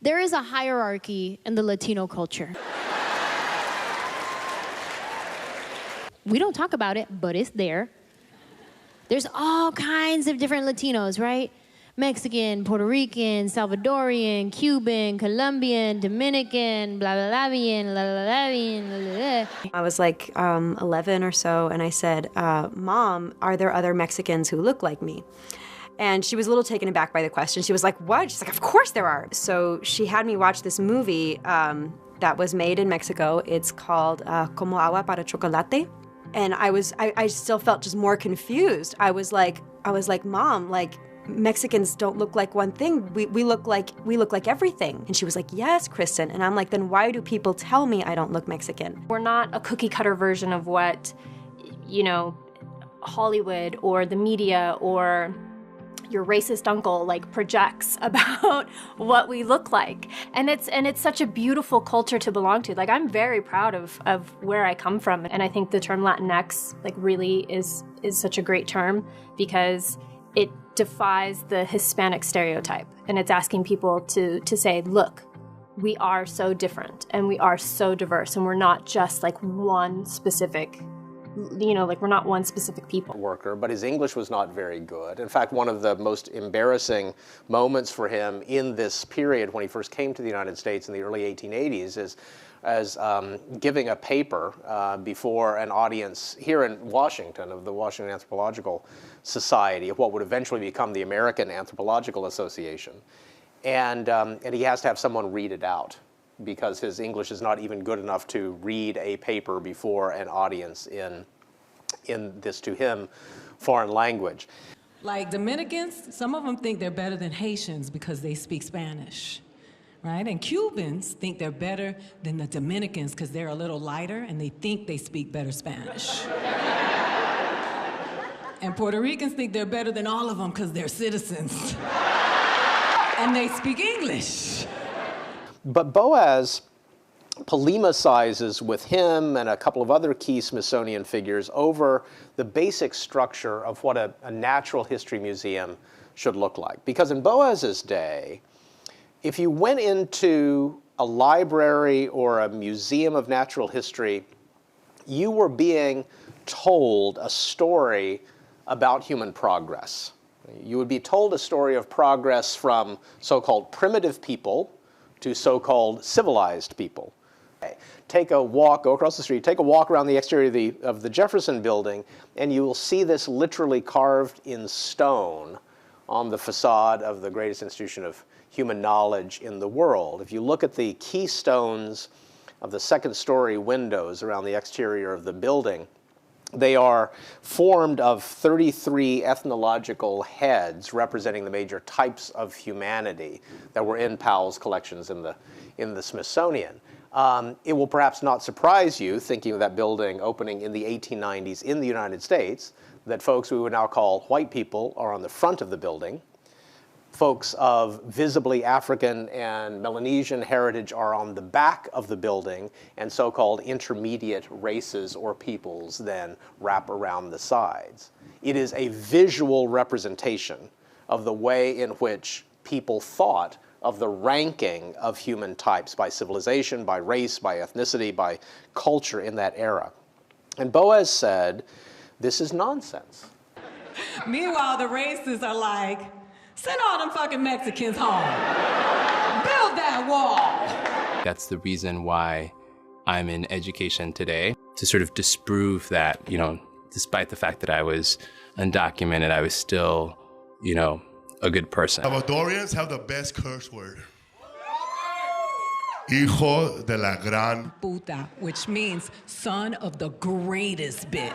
There is a hierarchy in the Latino culture. We don't talk about it, but it's there. There's all kinds of different Latinos, right? Mexican, Puerto Rican, Salvadorian, Cuban, Colombian, Dominican, blah, blah, blah, blah, blah, blah, blah. I was like 11 or so, and I said, Mom, are there other Mexicans who look like me? And she was a little taken aback by the question. She was like, what? She's like, of course there are. So she had me watch this movie that was made in Mexico. It's called Como Agua para Chocolate. And I still felt just more confused. I was like, Mom, like, Mexicans don't look like one thing. We look like everything. And she was like, yes, Kristen. And I'm like, then why do people tell me I don't look Mexican? We're not a cookie cutter version of what, you know, Hollywood or the media or your racist uncle like projects about what we look like. And it's such a beautiful culture to belong to. Like, I'm very proud of where I come from. And I think the term Latinx like really is such a great term because it defies the Hispanic stereotype. And it's asking people to say, look, we are so different and we are so diverse and we're not just like one specific, you know, like we're not one specific people. Worker, but his English was not very good. In fact, one of the most embarrassing moments for him in this period when he first came to the United States in the early 1880s is as giving a paper before an audience here in Washington of the Washington Anthropological Society of what would eventually become the American Anthropological Association. And he has to have someone read it out because his English is not even good enough to read a paper before an audience in this, to him, foreign language. Like Dominicans, some of them think they're better than Haitians because they speak Spanish, right? And Cubans think they're better than the Dominicans because they're a little lighter and they think they speak better Spanish. And Puerto Ricans think they're better than all of them because they're citizens. And they speak English. But Boaz polemicizes with him and a couple of other key Smithsonian figures over the basic structure of what a natural history museum should look like. Because in Boaz's day, if you went into a library or a museum of natural history, you were being told a story about human progress. You would be told a story of progress from so-called primitive people to so-called civilized people. Take a walk, go across the street, take a walk around the exterior of the Jefferson Building, and you will see this literally carved in stone on the facade of the greatest institution of human knowledge in the world. If you look at the keystones of the second-story windows around the exterior of the building, they are formed of 33 ethnological heads representing the major types of humanity that were in Powell's collections in the Smithsonian. It will perhaps not surprise you, thinking of that building opening in the 1890s in the United States, that folks we would now call white people are on the front of the building. Folks of visibly African and Melanesian heritage are on the back of the building, and so-called intermediate races or peoples then wrap around the sides. It is a visual representation of the way in which people thought of the ranking of human types by civilization, by race, by ethnicity, by culture in that era. And Boaz said, this is nonsense. Meanwhile, the racists are like, send all them fucking Mexicans home. Build that wall. That's the reason why I'm in education today, to sort of disprove that, you know, despite the fact that I was undocumented, I was still, you know, a good person. Salvadorians have the best curse word. Hijo de la gran puta, which means son of the greatest bitch.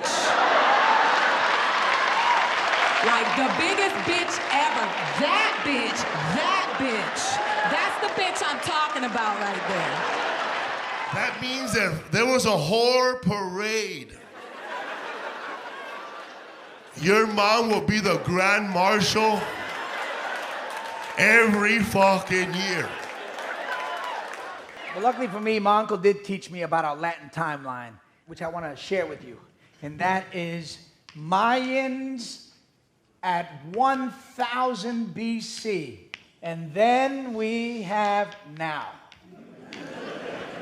Like the biggest bitch ever. That bitch, that bitch. That's the bitch I'm talking about right there. That means that there was a whore parade. Your mom will be the grand marshal every fucking year. Well, luckily for me, my uncle did teach me about our Latin timeline, which I want to share with you. And that is Mayans at 1000 BC And then we have now.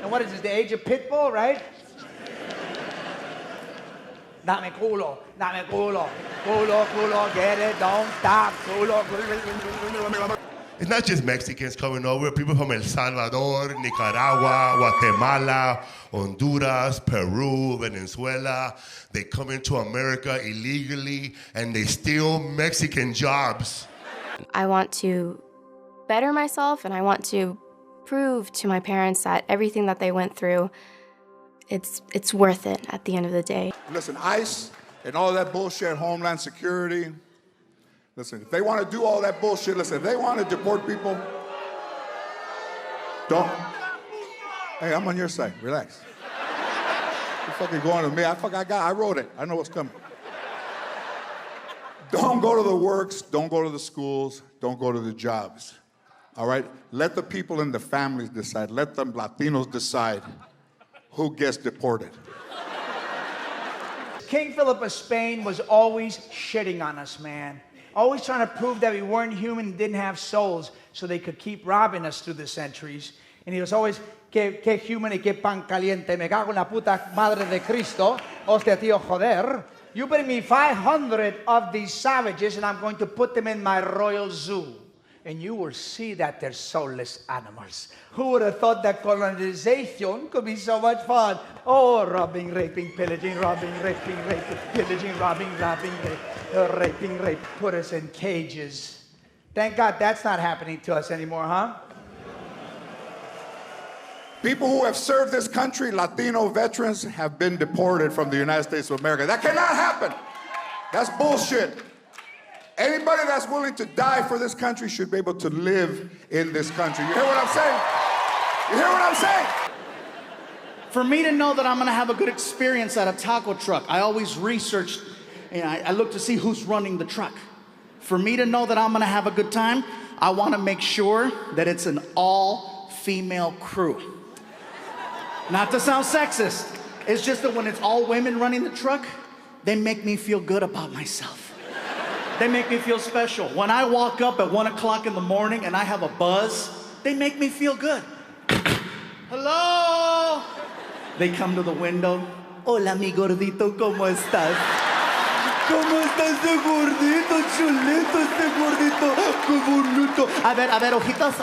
And what is this, the age of Pitbull, right? Dame culo, culo, get it, don't stop, culo. It's not just Mexicans coming over, people from El Salvador, Nicaragua, Guatemala, Honduras, Peru, Venezuela. They come into America illegally and they steal Mexican jobs. I want to better myself, and I want to prove to my parents that everything that they went through, it's worth it at the end of the day. Listen, ICE and all that bullshit, Homeland Security. Listen, if they want to do all that bullshit, listen, if they want to deport people, don't. Hey, I'm on your side. Relax. You're fucking going to me. I wrote it. I know what's coming. Don't go to the works. Don't go to the schools. Don't go to the jobs. All right? Let the people and the families decide. Let the Latinos decide who gets deported. King Philip of Spain was always shitting on us, man. Always trying to prove that we weren't human and didn't have souls so they could keep robbing us through the centuries. And he was always, que human y que pan caliente, me cago en la puta madre de Cristo, hostia tío joder. You bring me 500 of these savages and I'm going to put them in my royal zoo. And you will see that they're soulless animals. Who would have thought that colonization could be so much fun? Oh, robbing, raping, pillaging, robbing, raping, pillaging, robbing, raping, rape. Put us in cages. Thank God that's not happening to us anymore, huh? People who have served this country, Latino veterans, have been deported from the United States of America. That cannot happen. That's bullshit. Anybody that's willing to die for this country should be able to live in this country. You hear what I'm saying? You hear what I'm saying? For me to know that I'm gonna have a good experience at a taco truck, I always research and I look to see who's running the truck. For me to know that I'm gonna have a good time, I wanna make sure that it's an all-female crew. Not to sound sexist, it's just that when it's all women running the truck, they make me feel good about myself. They make me feel special. When I walk up at 1 o'clock in the morning and I have a buzz, they make me feel good. Hello? They come to the window. Hola, mi gordito, ¿cómo estás? ¿Cómo está ese gordito, chulito, este gordito? ¡Qué bonito! A ver, ojitos.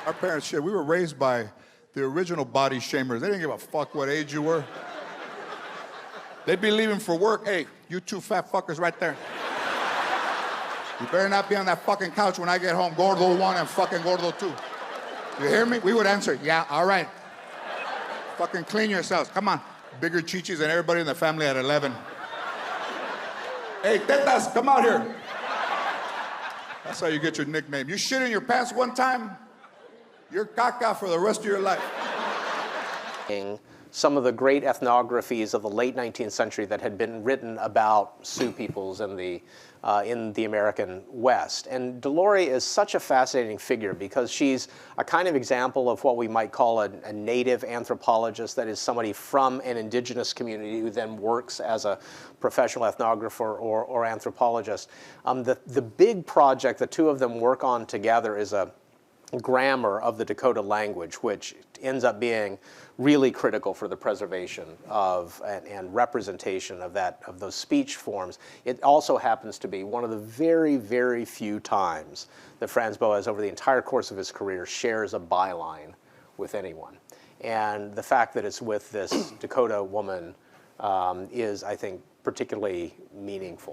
Our parents, shit, we were raised by the original body shamers. They didn't give a fuck what age you were. They'd be leaving for work. Hey, you two fat fuckers right there. You better not be on that fucking couch when I get home. Gordo 1 and fucking Gordo 2. You hear me? We would answer, yeah, all right. Fucking clean yourselves. Come on. Bigger chichis than everybody in the family at 11. Hey, tetas, come out here. That's how you get your nickname. You shit in your pants one time, you're caca for the rest of your life. Some of the great ethnographies of the late 19th century that had been written about Sioux peoples in the American West. And Delory is such a fascinating figure because she's a kind of example of what we might call a native anthropologist, that is somebody from an indigenous community who then works as a professional ethnographer or anthropologist. The big project the two of them work on together is a grammar of the Dakota language, which ends up being really critical for the preservation of and representation of those speech forms. It also happens to be one of the very, very few times that Franz Boaz, over the entire course of his career, shares a byline with anyone. And the fact that it's with this Dakota woman is, I think, particularly meaningful.